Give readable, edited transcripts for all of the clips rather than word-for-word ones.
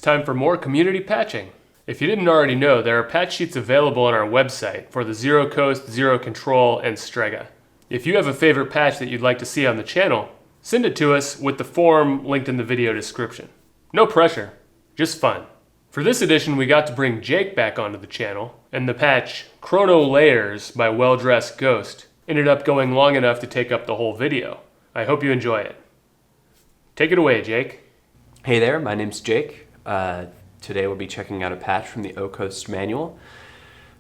time for more community patching. If you didn't already know, there are patch sheets available on our website for the Zero Coast, Zero Control, and Strega. If you have a favorite patch that you'd like to see on the channel, send it to us with the form linked in the video description. No pressure, just fun. For this edition, we got to bring Jake back onto the channel, and the patch Chrono Layers by Well Dressed Ghost ended up going long enough to take up the whole video. I hope you enjoy it. Take it away, Jake. Hey there, my name's Jake. Today we'll be checking out a patch from the O-Coast manual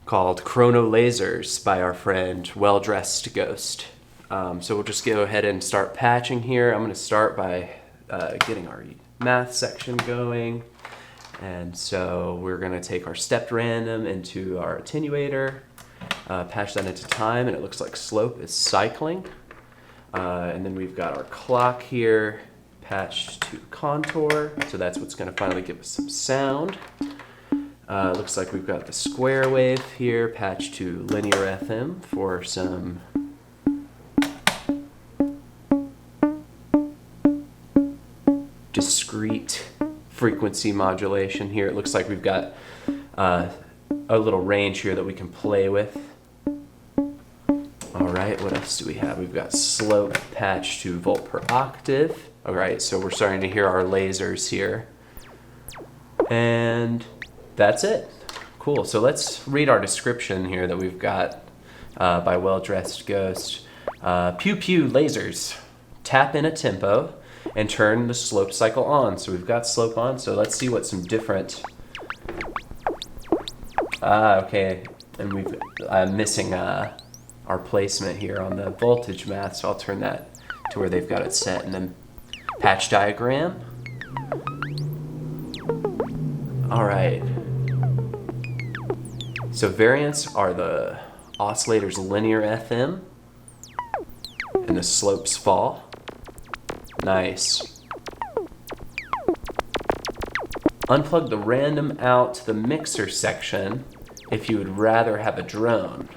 called Chrono Lasers by our friend Well Dressed Ghost. So we'll just go ahead and start patching here. I'm going to start by getting our math section going. And so we're going to take our stepped random into our attenuator, patch that into time, and it looks like slope is cycling. And then we've got our clock here patched to contour, so that's what's going to finally give us some sound. Looks like we've got the square wave here patched to linear FM for some discrete frequency modulation here. It looks like we've got a little range here that we can play with. All right, what else do we have? We've got slope patched to volt per octave. All right, so we're starting to hear our lasers here. And that's it. Cool, so let's read our description here that we've got by Well Dressed Ghost. Pew pew lasers. Tap in a tempo and turn the slope cycle on. So we've got slope on, so let's see what some different... okay, and I'm missing our placement here on the voltage math, so I'll turn that to where they've got it set, and then patch diagram. All right. So variants are the oscillator's linear FM, and the slopes fall. Nice. Unplug the random out to the mixer section if you would rather have a drone.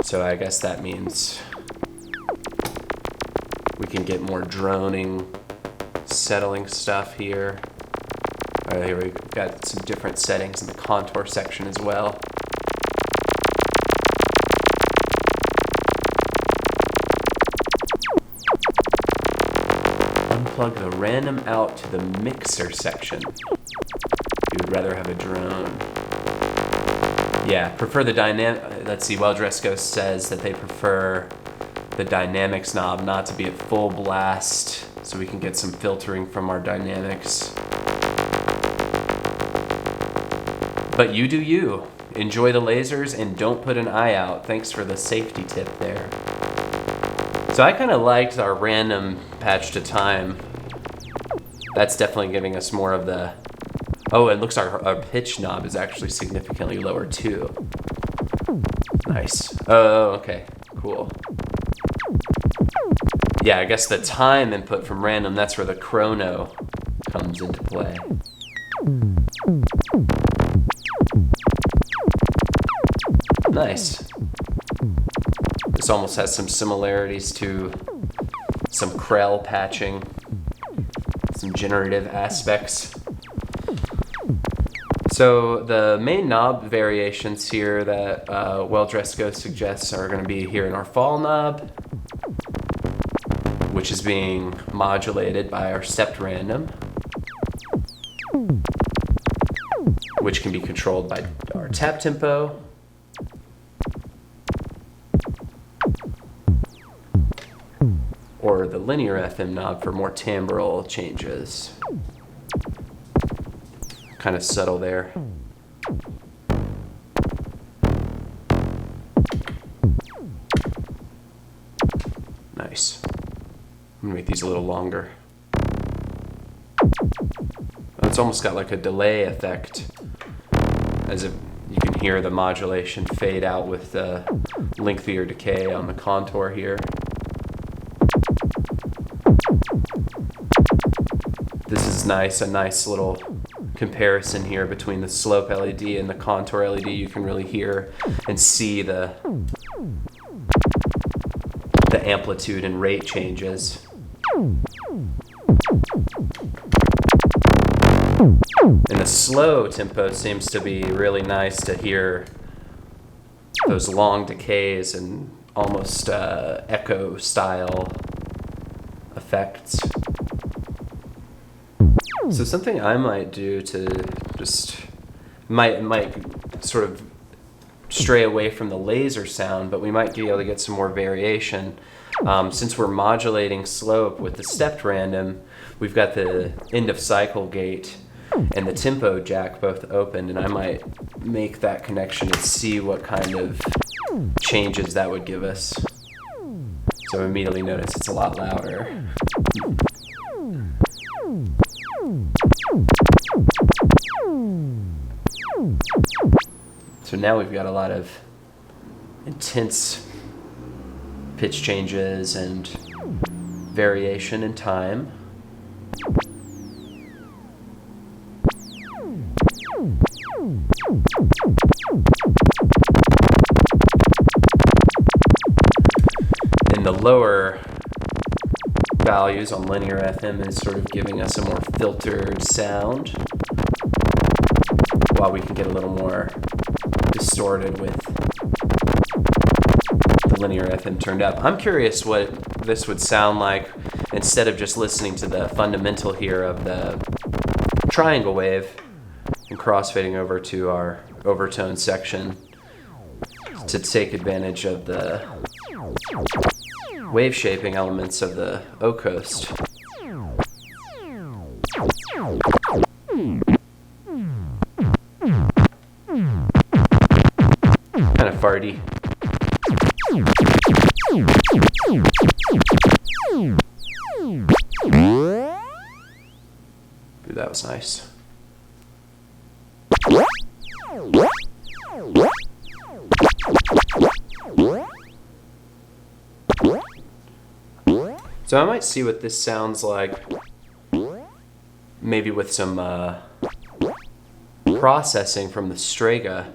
So I guess that means we can get more droning, settling stuff here. All right, here we've got some different settings in the contour section as well. Unplug the random out to the mixer section. You would rather have a drone. Yeah, prefer the dynamic. Let's see, Well Dressed Ghost says that they prefer the dynamics knob not to be at full blast, so we can get some filtering from our dynamics. But you do you. Enjoy the lasers and don't put an eye out. Thanks for the safety tip there. So I kind of liked our random patch to time. That's definitely giving us more of the... Oh, it looks like our pitch knob is actually significantly lower too. Nice. Oh, okay. Cool. Yeah, I guess the time input from random, that's where the chrono comes into play. Nice. This almost has some similarities to some Krell patching, some generative aspects. So the main knob variations here that Well Dressed Ghost suggests are going to be here in our fall knob, which is being modulated by our stepped random, which can be controlled by our tap tempo, or the linear FM knob for more timbral changes. Kind of subtle there. Nice. I'm gonna make these a little longer. It's almost got like a delay effect, as if you can hear the modulation fade out with the lengthier decay on the contour here. This is nice, a nice little comparison here between the slope LED and the contour LED. You can really hear and see the amplitude and rate changes. And the slow tempo seems to be really nice to hear those long decays and almost echo style effects. So something I might do to just might sort of stray away from the laser sound, but we might be able to get some more variation. Since we're modulating slope with the stepped random, we've got the end of cycle gate and the tempo jack both open, and I might make that connection and see what kind of changes that would give us. So immediately notice it's a lot louder. So now we've got a lot of intense pitch changes and variation in time. And the lower values on linear FM is sort of giving us a more filtered sound, while we can get a little more distorted with the linear FM turned up. I'm curious what this would sound like instead of just listening to the fundamental here of the triangle wave and crossfading over to our overtone section to take advantage of the wave shaping elements of the O coast. Kind of farty. Ooh, that was nice. So I might see what this sounds like, maybe with some processing from the Strega.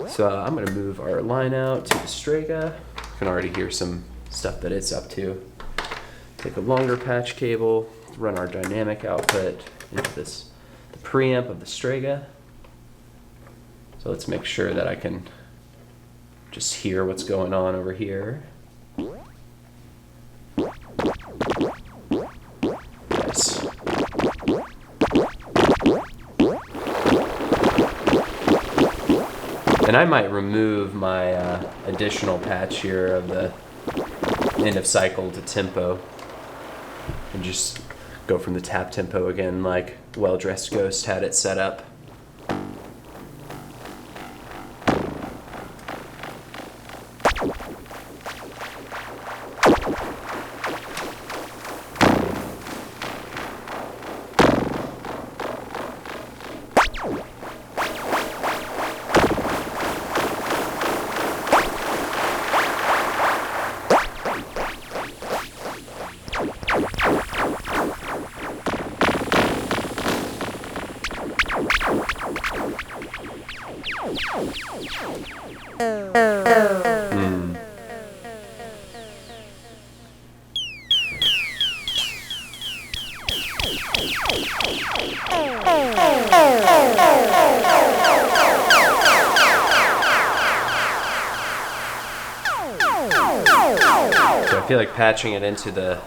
So I'm going to move our line out to the Strega. You can already hear some stuff that it's up to. Take a longer patch cable, run our dynamic output into the preamp of the Strega. So let's make sure that I can just hear what's going on over here. Nice. And I might remove my additional patch here of the end of cycle to tempo and just go from the tap tempo again like Well Dressed Ghost had it set up. So I feel like patching it into the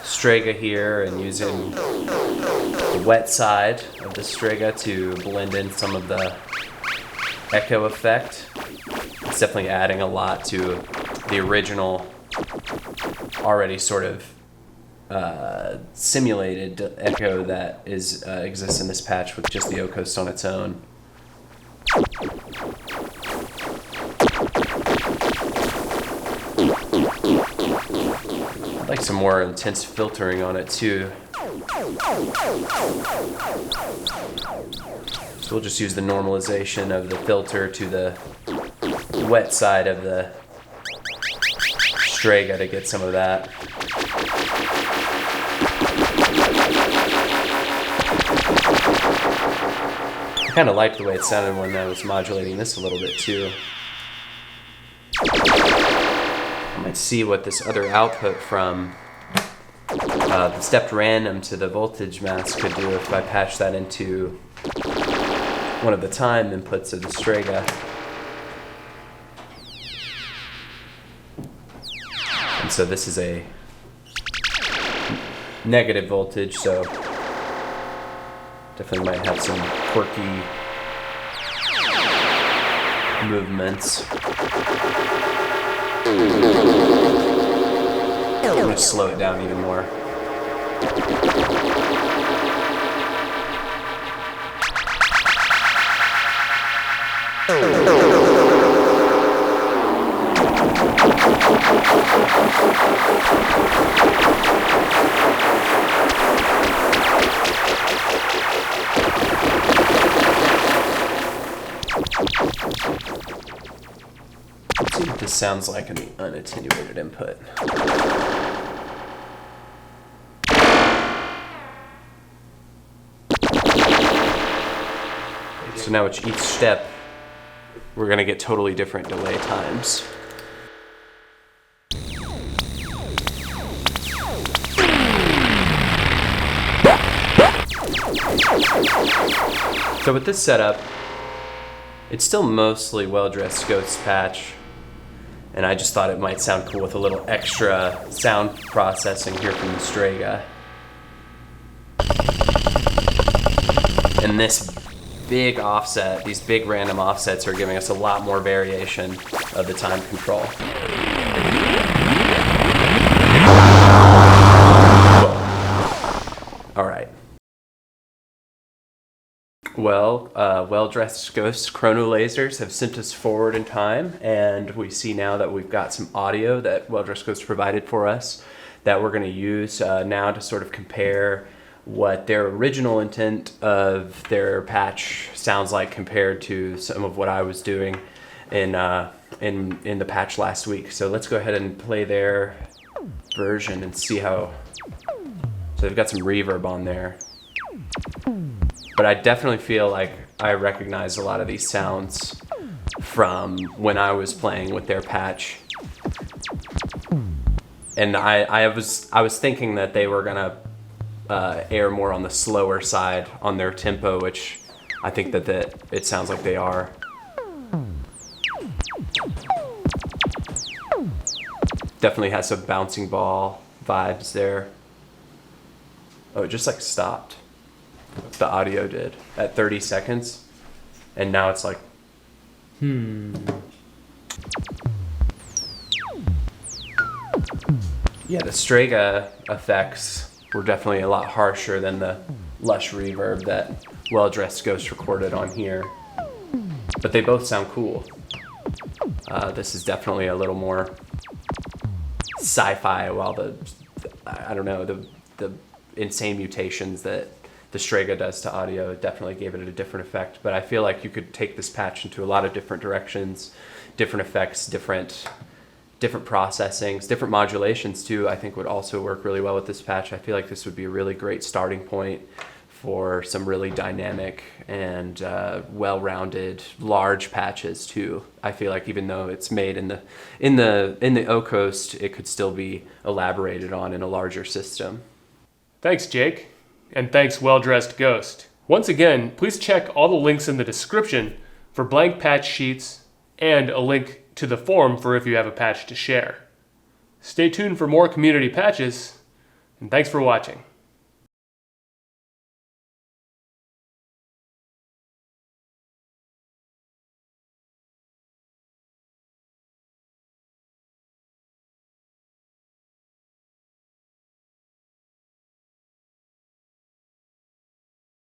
Strega here and using the wet side of the Strega to blend in some of the echo effect. It's definitely adding a lot to the original, already sort of simulated echo that exists in this patch with just the O coast on its own. I'd like some more intense filtering on it too. So we'll just use the normalization of the filter to the wet side of the Strega to get some of that. I kind of liked the way it sounded when I was modulating this a little bit too. I might see what this other output from The stepped random to the voltage mask could do if I patch that into one of the time inputs of the Strega. And so this is a negative voltage, so definitely might have some quirky movements. I'm going to slow it down even more. Let's see what this sounds like in the unattenuated input. So now with each step, we're going to get totally different delay times. So with this setup, it's still mostly well-dressed Ghost patch, and I just thought it might sound cool with a little extra sound processing here from the Strega. And this big offset, these big random offsets are giving us a lot more variation of the time control. All right. Well, well-dressed Ghost chrono lasers have sent us forward in time, and we see now that we've got some audio that well-dressed Ghost provided for us that we're going to use now to sort of compare what their original intent of their patch sounds like compared to some of what I was doing in the patch last week. So let's go ahead and play their version and see how. So they've got some reverb on there, but I definitely feel like I recognize a lot of these sounds from when I was playing with their patch. And I was thinking that they were gonna air more on the slower side on their tempo, which I think that it sounds like they are. Definitely has some bouncing ball vibes there. Oh, it just like stopped. The audio did at 30 seconds, and now it's like, Yeah, the Strega effects were definitely a lot harsher than the lush reverb that Well-Dressed Ghost recorded on here. But they both sound cool. This is definitely a little more sci-fi, while the insane mutations that the Strega does to audio definitely gave it a different effect. But I feel like you could take this patch into a lot of different directions, different effects, different processings, different modulations too. I think would also work really well with this patch. I feel like this would be a really great starting point for some really dynamic and well-rounded large patches too. I feel like even though it's made in the O-Coast, it could still be elaborated on in a larger system. Thanks, Jake. And thanks, Well-Dressed Ghost. Once again, please check all the links in the description for blank patch sheets and a link to the forum for if you have a patch to share. Stay tuned for more community patches, and thanks for watching.